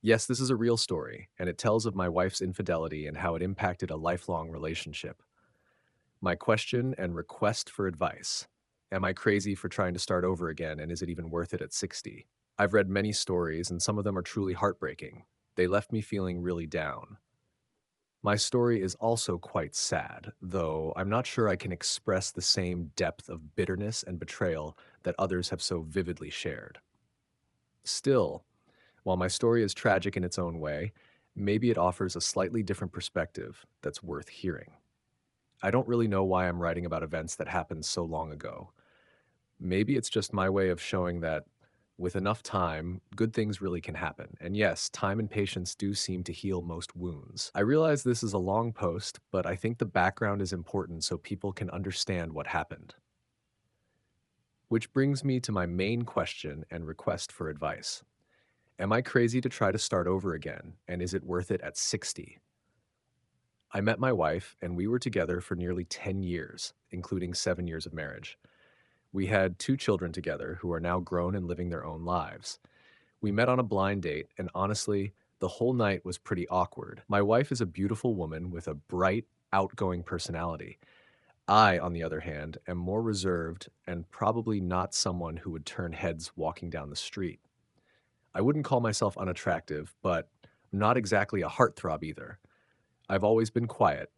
Yes, this is a real story, and it tells of my wife's infidelity and how it impacted a lifelong relationship. My question and request for advice. Am I crazy for trying to start over again, and is it even worth it at 60? I've read many stories, and some of them are truly heartbreaking. They left me feeling really down. My story is also quite sad, though I'm not sure I can express the same depth of bitterness and betrayal that others have so vividly shared. Still, while my story is tragic in its own way, maybe it offers a slightly different perspective that's worth hearing. I don't really know why I'm writing about events that happened so long ago. Maybe it's just my way of showing that with enough time, good things really can happen. And yes, time and patience do seem to heal most wounds. I realize this is a long post, but I think the background is important so people can understand what happened. Which brings me to my main question and request for advice. Am I crazy to try to start over again? And is it worth it at 60? I met my wife, and we were together for nearly 10 years, including 7 years of marriage. We had two children together who are now grown and living their own lives. We met on a blind date, and honestly, the whole night was pretty awkward. My wife is a beautiful woman with a bright, outgoing personality. I, on the other hand, am more reserved and probably not someone who would turn heads walking down the street. I wouldn't call myself unattractive, but not exactly a heartthrob either. I've always been quiet,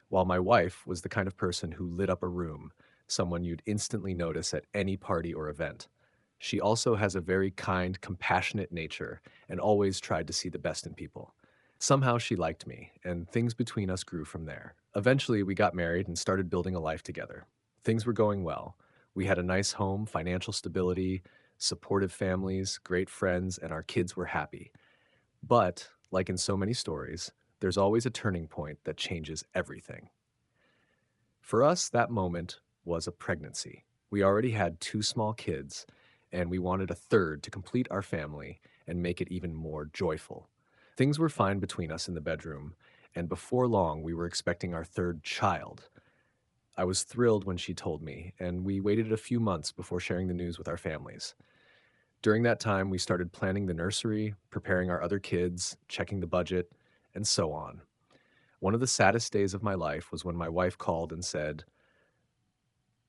while my wife was the kind of person who lit up a room, someone you'd instantly notice at any party or event. She also has a very kind, compassionate nature and always tried to see the best in people. Somehow she liked me, and things between us grew from there. Eventually, we got married and started building a life together. Things were going well. We had a nice home, financial stability, supportive families, great friends, and our kids were happy. But, like in so many stories, there's always a turning point that changes everything. For us, that moment was a pregnancy. We already had two small kids, and we wanted a third to complete our family and make it even more joyful. Things were fine between us in the bedroom, and before long, we were expecting our third child. I was thrilled when she told me, and we waited a few months before sharing the news with our families. During that time, we started planning the nursery, preparing our other kids, checking the budget, and so on. One of the saddest days of my life was when my wife called and said,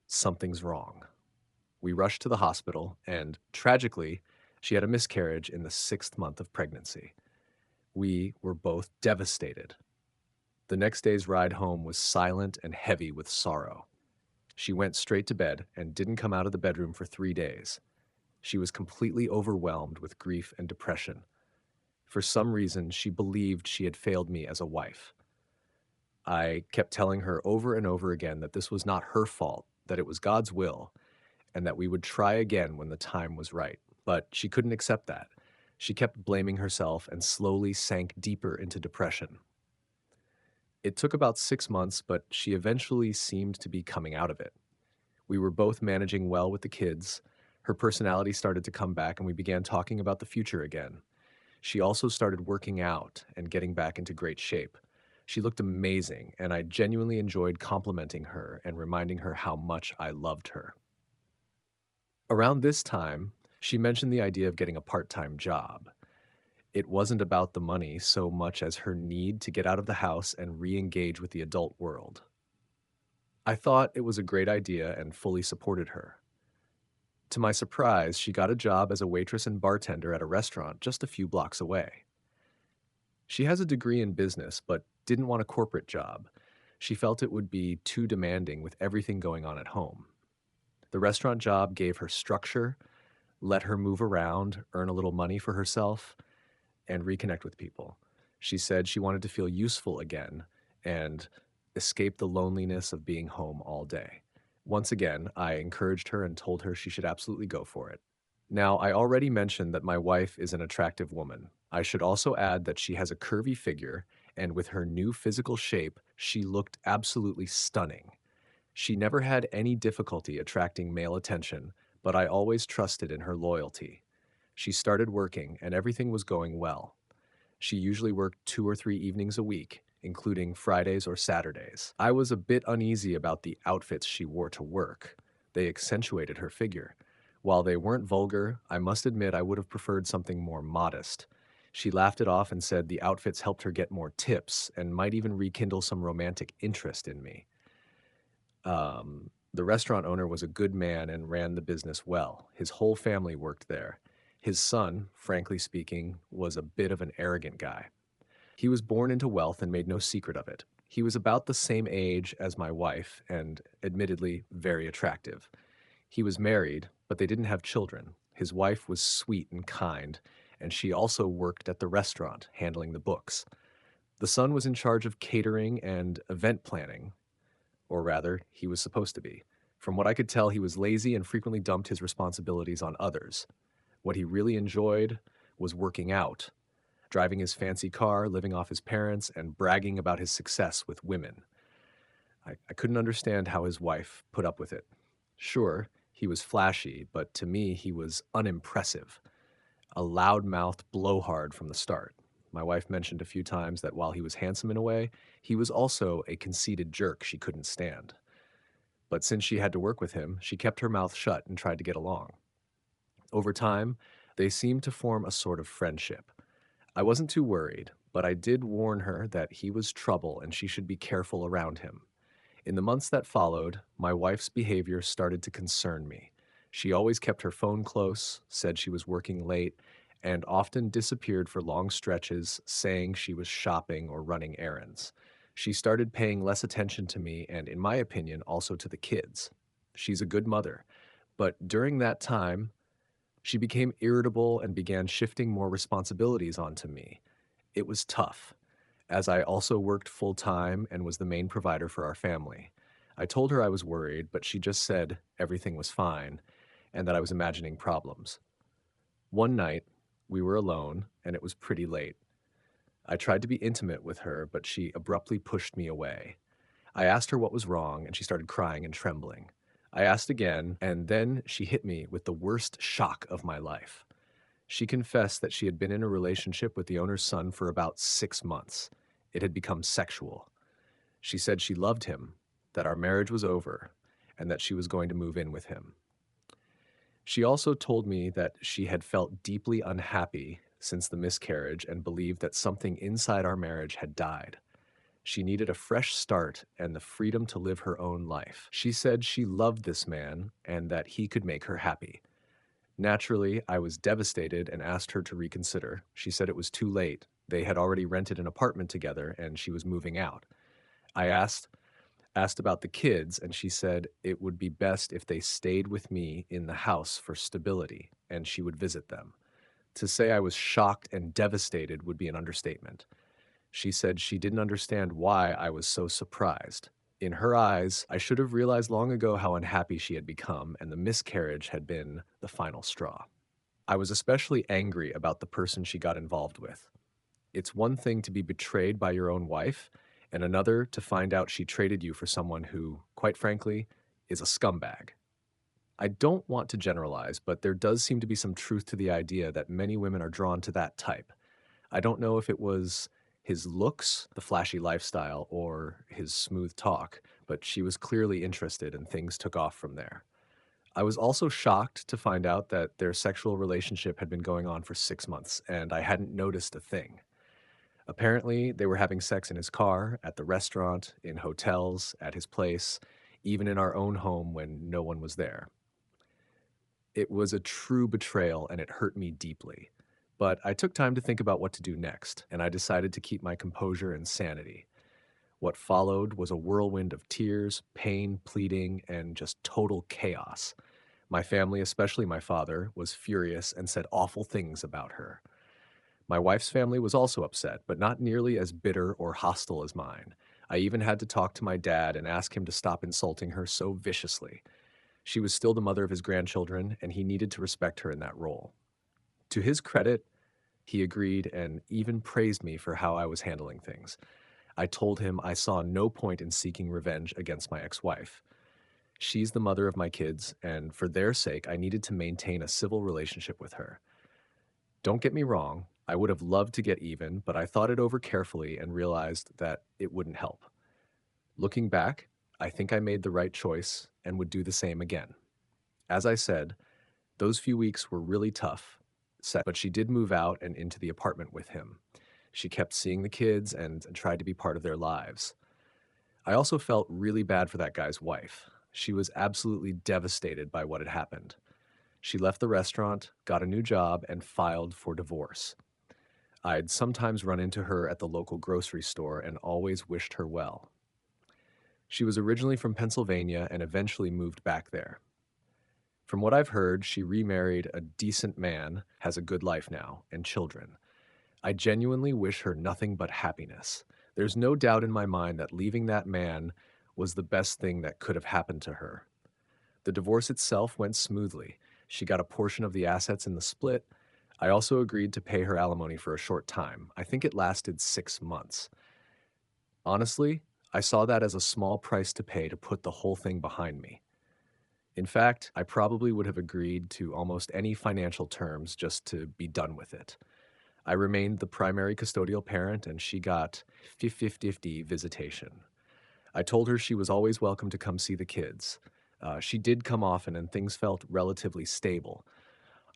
"Something's wrong." We rushed to the hospital, and tragically, she had a miscarriage in the 6th month of pregnancy. We were both devastated. The next day's ride home was silent and heavy with sorrow. She went straight to bed and didn't come out of the bedroom for 3 days. She was completely overwhelmed with grief and depression. For some reason, she believed she had failed me as a wife. I kept telling her over and over again that this was not her fault, that it was God's will, and that we would try again when the time was right. But she couldn't accept that. She kept blaming herself and slowly sank deeper into depression. It took about 6 months, but she eventually seemed to be coming out of it. We were both managing well with the kids. Her personality started to come back, and we began talking about the future again. She also started working out and getting back into great shape. She looked amazing, and I genuinely enjoyed complimenting her and reminding her how much I loved her. Around this time, she mentioned the idea of getting a part time job. It wasn't about the money so much as her need to get out of the house and re engage with the adult world. I thought it was a great idea and fully supported her. To my surprise, she got a job as a waitress and bartender at a restaurant just a few blocks away. She has a degree in business but didn't want a corporate job. She felt it would be too demanding with everything going on at home. The restaurant job gave her structure, let her move around, earn a little money for herself, and reconnect with people. She said she wanted to feel useful again and escape the loneliness of being home all day. Once again, I encouraged her and told her she should absolutely go for it. Now, I already mentioned that my wife is an attractive woman. I should also add that she has a curvy figure, and with her new physical shape, she looked absolutely stunning. She never had any difficulty attracting male attention, but I always trusted in her loyalty. She started working, and everything was going well. She usually worked 2 or 3 evenings a week, including Fridays or Saturdays. I was a bit uneasy about the outfits she wore to work. They accentuated her figure. While they weren't vulgar, I must admit I would have preferred something more modest. She laughed it off and said the outfits helped her get more tips and might even rekindle some romantic interest in me. The restaurant owner was a good man and ran the business well. His whole family worked there. His son, frankly speaking, was a bit of an arrogant guy. He was born into wealth and made no secret of it. He was about the same age as my wife and admittedly very attractive. He was married, but they didn't have children. His wife was sweet and kind, and she also worked at the restaurant, handling the books. The son was in charge of catering and event planning, or rather, he was supposed to be. From what I could tell, he was lazy and frequently dumped his responsibilities on others. What he really enjoyed was working out, driving his fancy car, living off his parents, and bragging about his success with women. I couldn't understand how his wife put up with it. Sure, he was flashy, but to me, he was unimpressive, a loudmouthed blowhard from the start. My wife mentioned a few times that while he was handsome in a way, he was also a conceited jerk she couldn't stand. But since she had to work with him, she kept her mouth shut and tried to get along. Over time, they seemed to form a sort of friendship. I wasn't too worried, but I did warn her that he was trouble and she should be careful around him. In the months that followed, my wife's behavior started to concern me. She always kept her phone close, said she was working late, and often disappeared for long stretches, saying she was shopping or running errands. She started paying less attention to me and, in my opinion, also to the kids. She's a good mother, but during that time, she became irritable and began shifting more responsibilities onto me. It was tough, as I also worked full time and was the main provider for our family. I told her I was worried, but she just said everything was fine and that I was imagining problems. One night, we were alone and it was pretty late. I tried to be intimate with her, but she abruptly pushed me away. I asked her what was wrong and she started crying and trembling. I asked again, and then she hit me with the worst shock of my life. She confessed that she had been in a relationship with the owner's son for about 6 months. It had become sexual. She said she loved him, that our marriage was over, and that she was going to move in with him. She also told me that she had felt deeply unhappy since the miscarriage and believed that something inside our marriage had died. She needed a fresh start and the freedom to live her own life. She said she loved this man and that he could make her happy. Naturally, I was devastated and asked her to reconsider. She said it was too late. They had already rented an apartment together and she was moving out. I asked about the kids, and she said it would be best if they stayed with me in the house for stability and she would visit them. To say I was shocked and devastated would be an understatement. She said she didn't understand why I was so surprised. In her eyes, I should have realized long ago how unhappy she had become, and the miscarriage had been the final straw. I was especially angry about the person she got involved with. It's one thing to be betrayed by your own wife, and another to find out she traded you for someone who, quite frankly, is a scumbag. I don't want to generalize, but there does seem to be some truth to the idea that many women are drawn to that type. I don't know if it was his looks, the flashy lifestyle, or his smooth talk, but she was clearly interested and things took off from there. I was also shocked to find out that their sexual relationship had been going on for 6 months, and I hadn't noticed a thing. Apparently, they were having sex in his car, at the restaurant, in hotels, at his place, even in our own home when no one was there. It was a true betrayal and it hurt me deeply. But I took time to think about what to do next, and I decided to keep my composure and sanity. What followed was a whirlwind of tears, pain, pleading, and just total chaos. My family, especially my father, was furious and said awful things about her. My wife's family was also upset, but not nearly as bitter or hostile as mine. I even had to talk to my dad and ask him to stop insulting her so viciously. She was still the mother of his grandchildren, and he needed to respect her in that role. To his credit, he agreed and even praised me for how I was handling things. I told him I saw no point in seeking revenge against my ex-wife. She's the mother of my kids, and for their sake, I needed to maintain a civil relationship with her. Don't get me wrong, I would have loved to get even, but I thought it over carefully and realized that it wouldn't help. Looking back, I think I made the right choice and would do the same again. As I said, those few weeks were really tough. set, but she did move out and into the apartment with him. She kept seeing the kids and tried to be part of their lives. I also felt really bad for that guy's wife. She was absolutely devastated by what had happened. She left the restaurant, got a new job, and filed for divorce. I'd sometimes run into her at the local grocery store and always wished her well. She was originally from Pennsylvania and eventually moved back there. From what I've heard, she remarried a decent man, has a good life now, and children. I genuinely wish her nothing but happiness. There's no doubt in my mind that leaving that man was the best thing that could have happened to her. The divorce itself went smoothly. She got a portion of the assets in the split. I also agreed to pay her alimony for a short time. I think it lasted 6 months. Honestly, I saw that as a small price to pay to put the whole thing behind me. In fact, I probably would have agreed to almost any financial terms just to be done with it. I remained the primary custodial parent and she got 50-50 visitation. I told her she was always welcome to come see the kids. She did come often and things felt relatively stable.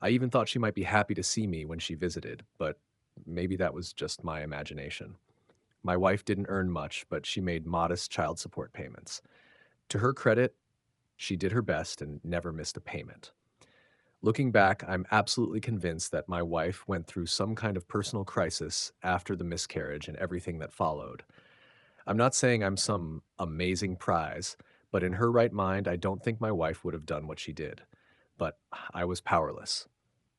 I even thought she might be happy to see me when she visited, but maybe that was just my imagination. My wife didn't earn much, but she made modest child support payments. To her credit, she did her best and never missed a payment. Looking back, I'm absolutely convinced that my wife went through some kind of personal crisis after the miscarriage and everything that followed. I'm not saying I'm some amazing prize, but in her right mind, I don't think my wife would have done what she did. But I was powerless.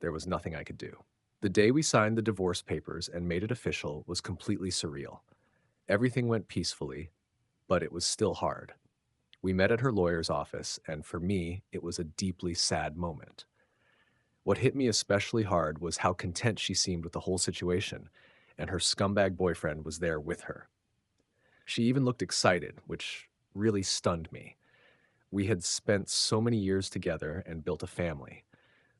There was nothing I could do. The day we signed the divorce papers and made it official was completely surreal. Everything went peacefully, but it was still hard. We met at her lawyer's office, and for me, it was a deeply sad moment. What hit me especially hard was how content she seemed with the whole situation, and her scumbag boyfriend was there with her. She even looked excited, which really stunned me. We had spent so many years together and built a family.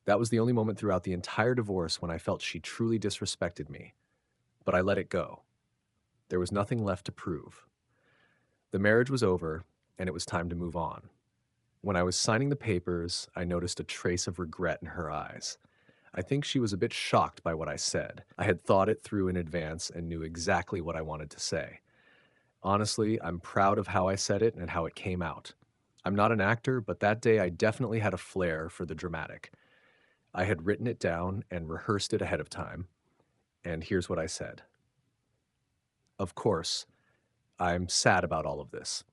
That was the only moment throughout the entire divorce when I felt she truly disrespected me. But I let it go. There was nothing left to prove. The marriage was over, and it was time to move on. When I was signing the papers, I noticed a trace of regret in her eyes. I think she was a bit shocked by what I said. I had thought it through in advance and knew exactly what I wanted to say. Honestly, I'm proud of how I said it and how it came out. I'm not an actor, but that day I definitely had a flair for the dramatic. I had written it down and rehearsed it ahead of time, and here's what I said. Of course, I'm sad about all of this.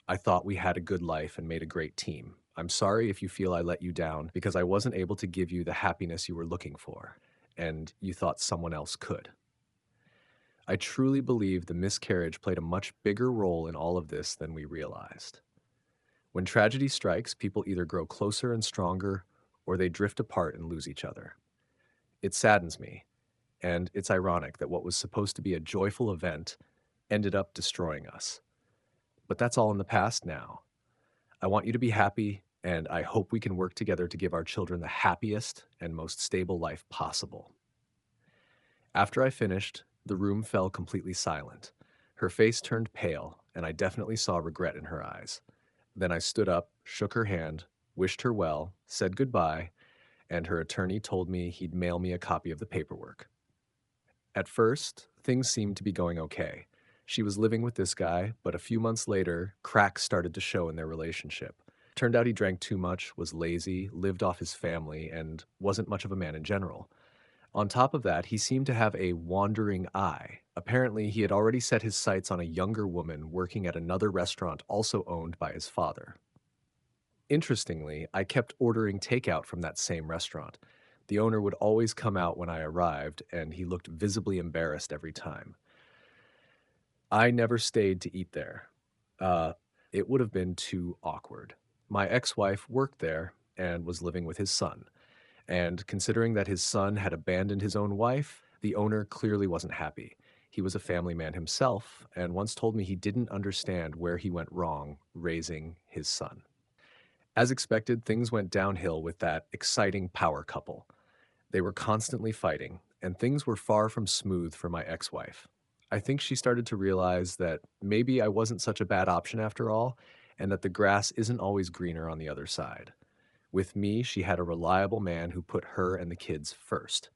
I thought we had a good life and made a great team. I'm sorry if you feel I let you down because I wasn't able to give you the happiness you were looking for, and you thought someone else could. I truly believe the miscarriage played a much bigger role in all of this than we realized. When tragedy strikes, people either grow closer and stronger, or they drift apart and lose each other. It saddens me, and it's ironic that what was supposed to be a joyful event ended up destroying us. But that's all in the past now. I want you to be happy, and I hope we can work together to give our children the happiest and most stable life possible. After I finished, the room fell completely silent. Her face turned pale, and I definitely saw regret in her eyes. Then I stood up, shook her hand, wished her well, said goodbye, and her attorney told me he'd mail me a copy of the paperwork. At first, things seemed to be going okay. She was living with this guy, but a few months later, cracks started to show in their relationship. Turned out he drank too much, was lazy, lived off his family, and wasn't much of a man in general. On top of that, he seemed to have a wandering eye. Apparently, he had already set his sights on a younger woman working at another restaurant also owned by his father. Interestingly, I kept ordering takeout from that same restaurant. The owner would always come out when I arrived, and he looked visibly embarrassed every time. I never stayed to eat there. Uh, it would have been too awkward. My ex-wife worked there and was living with his son. And considering that his son had abandoned his own wife, the owner clearly wasn't happy. He was a family man himself and once told me he didn't understand where he went wrong raising his son. As expected, things went downhill with that exciting power couple. They were constantly fighting, and things were far from smooth for my ex-wife. I think she started to realize that maybe I wasn't such a bad option after all, and that the grass isn't always greener on the other side. With me, she had a reliable man who put her and the kids first.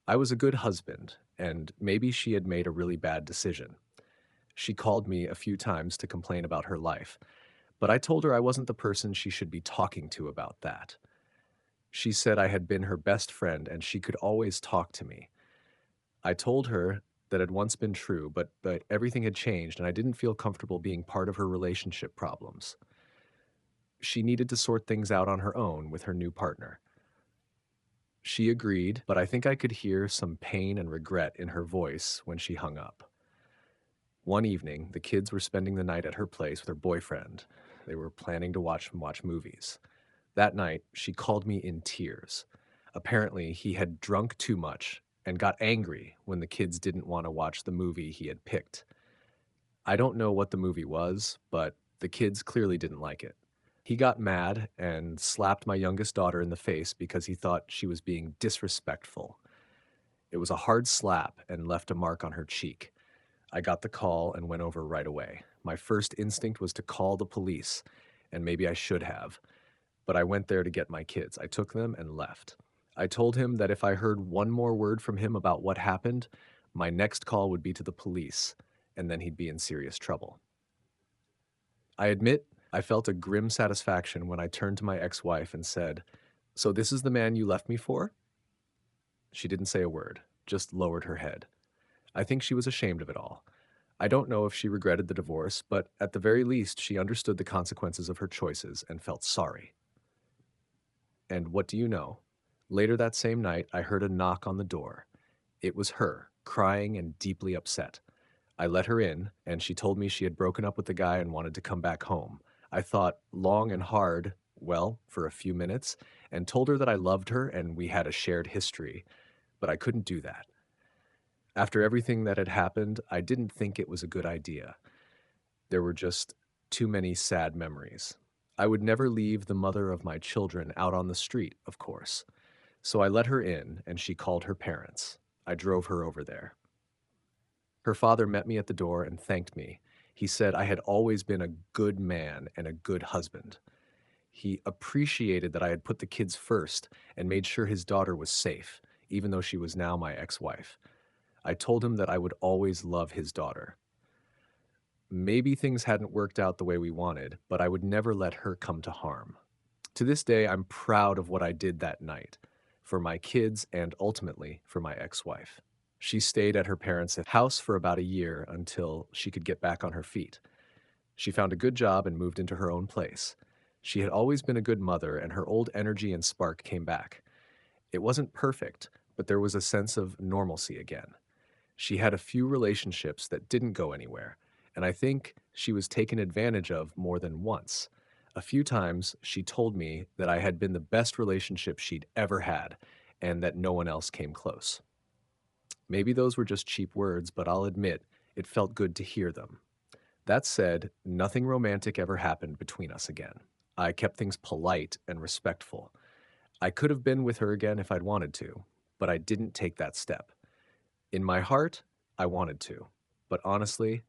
I was a good husband, and maybe she had made a really bad decision. She called me a few times to complain about her life, but I told her I wasn't the person she should be talking to about that. She said I had been her best friend and she could always talk to me. I told her that had once been true, but everything had changed and I didn't feel comfortable being part of her relationship problems. She needed to sort things out on her own with her new partner. She agreed, but I think I could hear some pain and regret in her voice when she hung up. One evening, the kids were spending the night at her place with her boyfriend. They were planning to watch movies. That night, she called me in tears. Apparently, he had drunk too much and got angry when the kids didn't want to watch the movie he had picked. I don't know what the movie was, but the kids clearly didn't like it. He got mad and slapped my youngest daughter in the face because he thought she was being disrespectful. It was a hard slap and left a mark on her cheek. I got the call and went over right away. My first instinct was to call the police, and maybe I should have, but I went there to get my kids. I took them and left. I told him that if I heard one more word from him about what happened, my next call would be to the police, and then he'd be in serious trouble. I admit I felt a grim satisfaction when I turned to my ex-wife and said, "So this is the man you left me for?" She didn't say a word, just lowered her head. I think she was ashamed of it all. I don't know if she regretted the divorce, but at the very least, she understood the consequences of her choices and felt sorry. And what do you know? Later that same night, I heard a knock on the door. It was her, crying and deeply upset. I let her in, and she told me she had broken up with the guy and wanted to come back home. I thought long and hard, well, for a few minutes, and told her that I loved her and we had a shared history, but I couldn't do that. After everything that had happened, I didn't think it was a good idea. There were just too many sad memories. I would never leave the mother of my children out on the street, of course. So I let her in, and she called her parents. I drove her over there. Her father met me at the door and thanked me. He said I had always been a good man and a good husband. He appreciated that I had put the kids first and made sure his daughter was safe, even though she was now my ex-wife. I told him that I would always love his daughter. Maybe things hadn't worked out the way we wanted, but I would never let her come to harm. To this day, I'm proud of what I did that night, for my kids and ultimately for my ex-wife. She stayed at her parents' house for about a year until she could get back on her feet. She found a good job and moved into her own place. She had always been a good mother, and her old energy and spark came back. It wasn't perfect, but there was a sense of normalcy again. She had a few relationships that didn't go anywhere, and I think she was taken advantage of more than once. A few times, she told me that I had been the best relationship she'd ever had, and that no one else came close. Maybe those were just cheap words, but I'll admit it felt good to hear them. That said, nothing romantic ever happened between us again. I kept things polite and respectful. I could have been with her again if I'd wanted to, but I didn't take that step. In my heart, I wanted to, but honestly,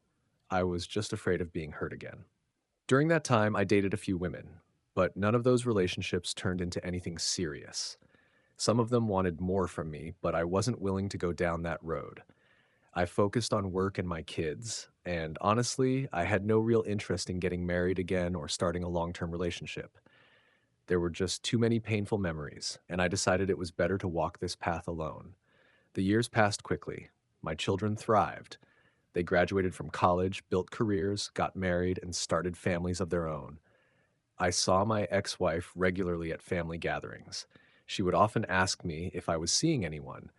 I was just afraid of being hurt again. During that time, I dated a few women, but none of those relationships turned into anything serious. Some of them wanted more from me, but I wasn't willing to go down that road. I focused on work and my kids, and honestly, I had no real interest in getting married again or starting a long-term relationship. There were just too many painful memories, and I decided it was better to walk this path alone. The years passed quickly. My children thrived. They graduated from college, built careers, got married, and started families of their own. I saw my ex-wife regularly at family gatherings. She would often ask me if I was seeing anyone,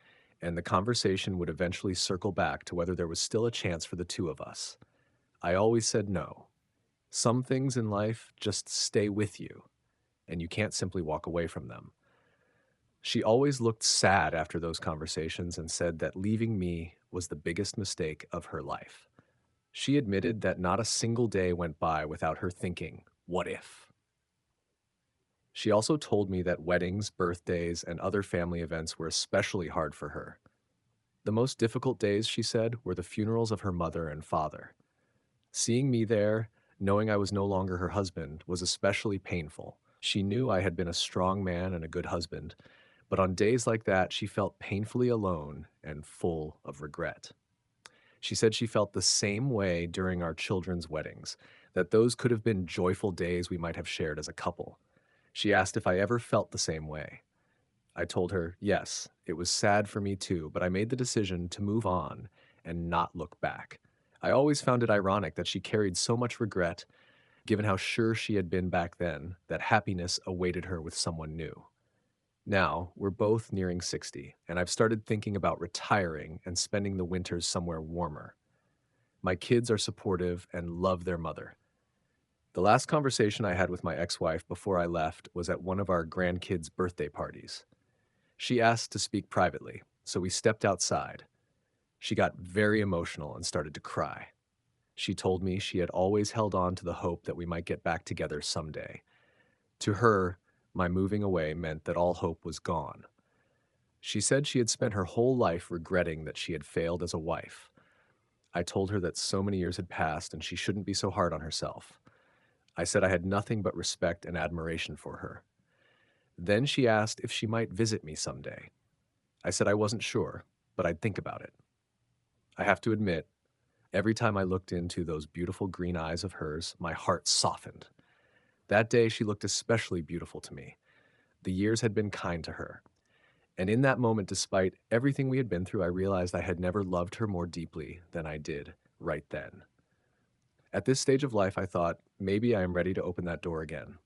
and the conversation would eventually circle back to whether there was still a chance for the two of us. I always said no. Some things in life just stay with you, and you can't simply walk away from them. She always looked sad after those conversations and said that leaving me was the biggest mistake of her life. She admitted that not a single day went by without her thinking, what if? She also told me that weddings, birthdays, and other family events were especially hard for her. The most difficult days, she said, were the funerals of her mother and father. Seeing me there, knowing I was no longer her husband, was especially painful. She knew I had been a strong man and a good husband, But on days like that, she felt painfully alone and full of regret. She said she felt the same way during our children's weddings, that those could have been joyful days we might have shared as a couple. She asked if I ever felt the same way. I told her, yes, it was sad for me too, but I made the decision to move on and not look back. I always found it ironic that she carried so much regret, given how sure she had been back then that happiness awaited her with someone new. Now, we're both nearing 60, and I've started thinking about retiring and spending the winters somewhere warmer. My kids are supportive and love their mother. The last conversation I had with my ex wife before I left was at one of our grandkids' birthday parties. She asked to speak privately, so we stepped outside. She got very emotional and started to cry. She told me she had always held on to the hope that we might get back together someday. To her, my moving away meant that all hope was gone. She said she had spent her whole life regretting that she had failed as a wife. I told her that so many years had passed and she shouldn't be so hard on herself. I said I had nothing but respect and admiration for her. Then she asked if she might visit me someday. I said I wasn't sure, but I'd think about it. I have to admit, every time I looked into those beautiful green eyes of hers, my heart softened. That day she looked especially beautiful to me. The years had been kind to her. And in that moment, despite everything we had been through, I realized I had never loved her more deeply than I did right then. At this stage of life, I thought, maybe I am ready to open that door again.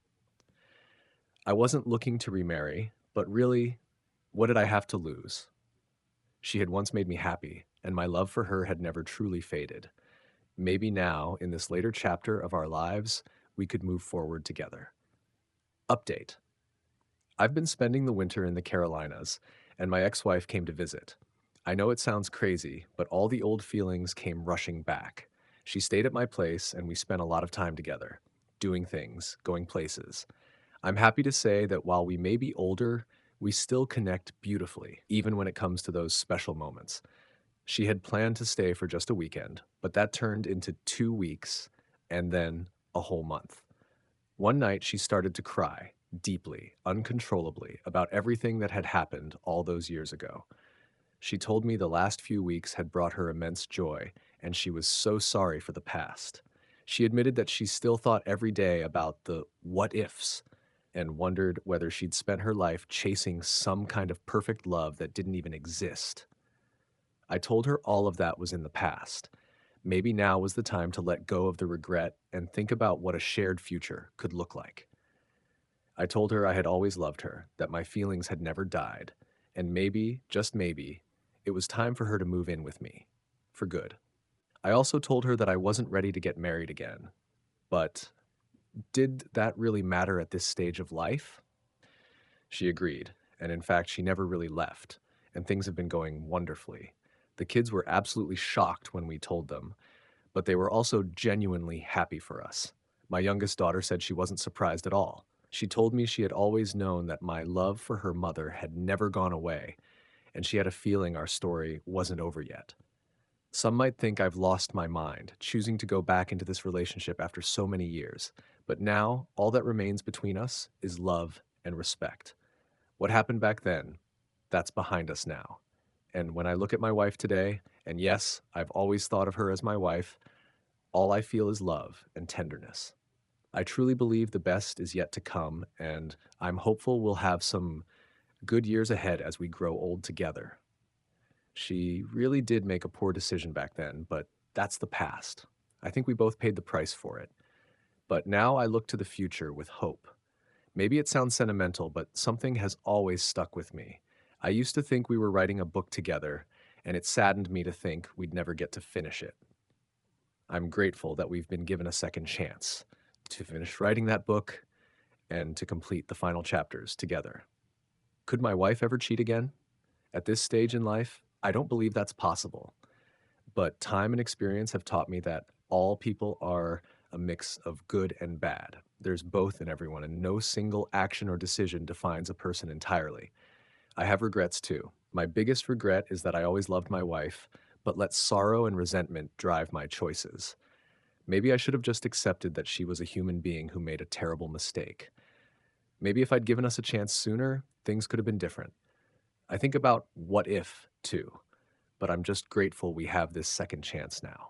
I wasn't looking to remarry, but really, what did I have to lose? She had once made me happy, and my love for her had never truly faded. Maybe now, in this later chapter of our lives, we could move forward together. Update. I've been spending the winter in the Carolinas, and my ex wife came to visit. I know it sounds crazy, but all the old feelings came rushing back. She stayed at my place, and we spent a lot of time together, doing things, going places. I'm happy to say that while we may be older, we still connect beautifully, even when it comes to those special moments. She had planned to stay for just a weekend, but that turned into 2 weeks and then a whole month. One night, she started to cry, deeply, uncontrollably, about everything that had happened all those years ago. She told me the last few weeks had brought her immense joy, and she was so sorry for the past. She admitted that she still thought every day about the what ifs and wondered whether she'd spent her life chasing some kind of perfect love that didn't even exist. I told her all of that was in the past. Maybe now was the time to let go of the regret and think about what a shared future could look like. I told her I had always loved her, that my feelings had never died, and maybe, just maybe, it was time for her to move in with me. For good. I also told her that I wasn't ready to get married again. But did that really matter at this stage of life? She agreed, and in fact, she never really left, and things have been going wonderfully. The kids were absolutely shocked when we told them, but they were also genuinely happy for us. My youngest daughter said she wasn't surprised at all. She told me she had always known that my love for her mother had never gone away, and she had a feeling our story wasn't over yet. Some might think I've lost my mind, choosing to go back into this relationship after so many years, but now all that remains between us is love and respect. What happened back then, that's behind us now. And when I look at my wife today, and yes, I've always thought of her as my wife, all I feel is love and tenderness. I truly believe the best is yet to come, and I'm hopeful we'll have some good years ahead as we grow old together. She really did make a poor decision back then, but that's the past. I think we both paid the price for it. But now I look to the future with hope. Maybe it sounds sentimental, but something has always stuck with me. I used to think we were writing a book together, and it saddened me to think we'd never get to finish it. I'm grateful that we've been given a second chance to finish writing that book and to complete the final chapters together. Could my wife ever cheat again? At this stage in life, I don't believe that's possible. But time and experience have taught me that all people are a mix of good and bad. There's both in everyone, and no single action or decision defines a person entirely. I have regrets too. My biggest regret is that I always loved my wife, but let sorrow and resentment drive my choices. Maybe I should have just accepted that she was a human being who made a terrible mistake. Maybe if I'd given us a chance sooner, things could have been different. I think about what if too, but I'm just grateful we have this second chance now.